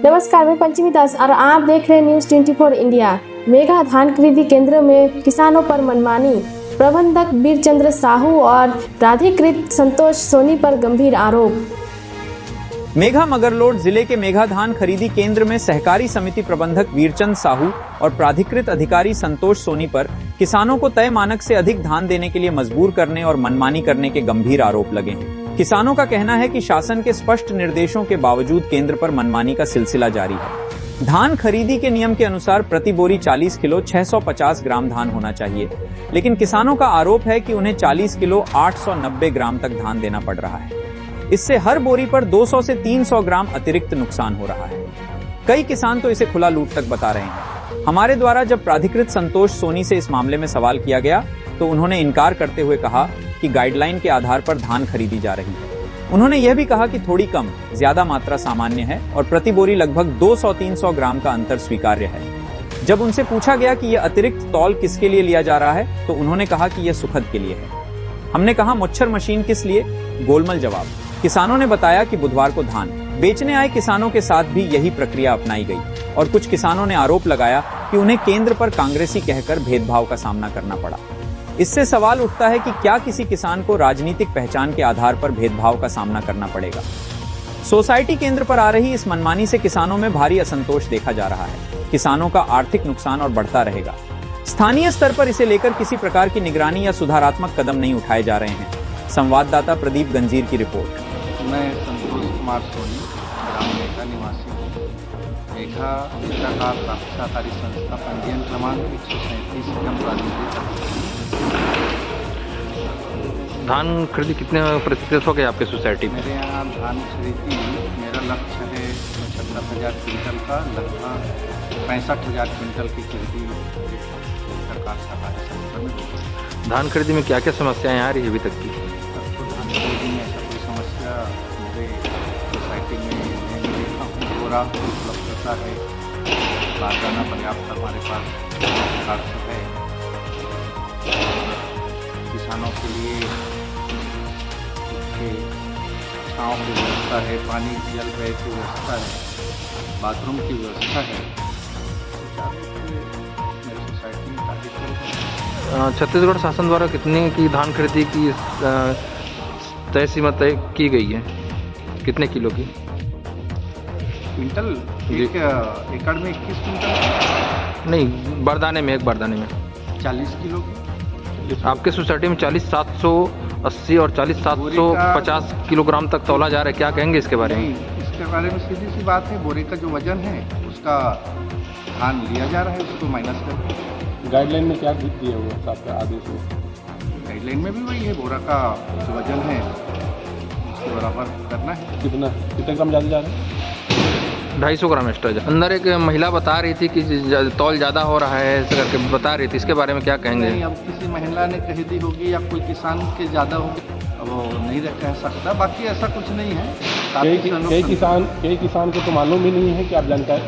नमस्कार, मैं पंचमी दास और आप देख रहे हैं न्यूज 24 इंडिया। मेगा धान खरीदी केंद्र में किसानों पर मनमानी, प्रबंधक वीरचंद्र साहू और प्राधिकृत संतोष सोनी पर गंभीर आरोप। मेघा मगरलोड जिले के मेघा धान खरीदी केंद्र में सहकारी समिति प्रबंधक वीरचंद साहू और प्राधिकृत अधिकारी संतोष सोनी पर किसानों को तय मानक से अधिक धान देने के लिए मजबूर करने और मनमानी करने के गंभीर आरोप लगे हैं। किसानों का कहना है कि शासन के स्पष्ट निर्देशों के बावजूद केंद्र पर मनमानी का सिलसिला जारी है। धान खरीदी के नियम के अनुसार प्रति बोरी 40 किलो 650 ग्राम धान होना चाहिए, लेकिन किसानों का आरोप है कि उन्हें 40 किलो 890 ग्राम तक धान देना पड़ रहा है। इससे हर बोरी पर 200 से 300 ग्राम अतिरिक्त नुकसान हो रहा है। कई किसान तो इसे खुला लूट तक बता रहे हैं। हमारे द्वारा जब प्राधिकृत संतोष सोनी से इस मामले में सवाल किया गया तो उन्होंने इनकार करते हुए कहा कि गाइडलाइन के आधार पर धान खरीदी जा रही है। उन्होंने यह भी कहा कि थोड़ी कम ज्यादा मात्रा सामान्य है और प्रति बोरी लगभग 200-300 ग्राम का अंतर स्वीकार्य है। जब उनसे पूछा गया कि यह अतिरिक्त तौल किसके लिए लिया जा रहा है तो उन्होंने कहा कि यह सुखद के लिए है। हमने कहा मुच्छर मशीन किस लिए? गोलमल जवाब। किसानों ने बताया कि बुधवार को धान बेचने आए किसानों के साथ भी यही प्रक्रिया अपनाई गई और कुछ किसानों ने आरोप लगाया कि उन्हें केंद्र पर कांग्रेसी कहकर भेदभाव का सामना करना पड़ा। इससे सवाल उठता है कि क्या किसी किसान को राजनीतिक पहचान के आधार पर भेदभाव का सामना करना पड़ेगा? सोसाइटी केंद्र पर आ रही इस मनमानी से किसानों में भारी असंतोष देखा जा रहा है। किसानों का आर्थिक नुकसान और बढ़ता रहेगा। स्थानीय स्तर पर इसे लेकर किसी प्रकार की निगरानी या सुधारात्मक कदम नहीं उठाए जा रहे हैं। संवाददाता प्रदीप गंजीर की रिपोर्ट। मैं संतोष कुमार सोनी, ग्राम मेघा निवासी हूँ। मेघा सहकार सहकारी संस्था पंजीयन क्रमांक 137 एवं प्राधिकृत। धान खरीदी कितने प्रतिशत हो गए आपके सोसाइटी में? मेरे यहाँ धान खरीदी मेरा लक्ष्य है 75,000 क्विंटल का, लगभग 65,000 क्विंटल की खरीदी सरकार सहकारी संस्था में। धान खरीदी में क्या क्या समस्याएं आ रही है अभी तक की? धान खरीदी में ऐसा कोई समस्या मेरे सोसाइटी में नहीं देखा हूँ। बोरा उपलब्धता है, बारदाना पर्याप्त हमारे पास प्रकार से है। किसानों के लिए छाँव की व्यवस्था है, पानी जल रहे की व्यवस्था है, बाथरूम की व्यवस्था है। मेरी सोसाइटी में काफ़ी छत्तीसगढ़ शासन द्वारा कितने की धान खरीदी की तय सीमा तय की गई है? कितने किलो की? क्विंटल एक एकड़ में 21 क्विंटल नहीं, बारदाने में, एक बारदाने में 40 किलो की। आपके सोसाइटी में 40,780 और 40,750 किलोग्राम तक तौला जा रहा है। क्या कहेंगे इसके बारे में? इसके बारे में सीधी सी बात है, बोरे का जो वजन है उसका धान लिया जा रहा है, उसको माइनस कर। गाइडलाइन में क्या दिया हुआ आपका आदेश में? गाइडलाइन में भी वही है, बोरा का जो वजन है उसको बराबर करना है। कितने ग्राम ज़्यादा जा रहा है? 250 ग्राम एक्स्ट्रा। अंदर एक महिला बता रही थी कि तौल ज़्यादा हो रहा है, ऐसे करके बता रही थी। इसके बारे में क्या कहेंगे? नहीं, अब किसी महिला ने कह दी होगी या कोई किसान के ज़्यादा होगी, अब वो नहीं कह सकता। बाकी ऐसा कुछ नहीं है। कई किसान को तो मालूम ही नहीं है कि आप जानकारी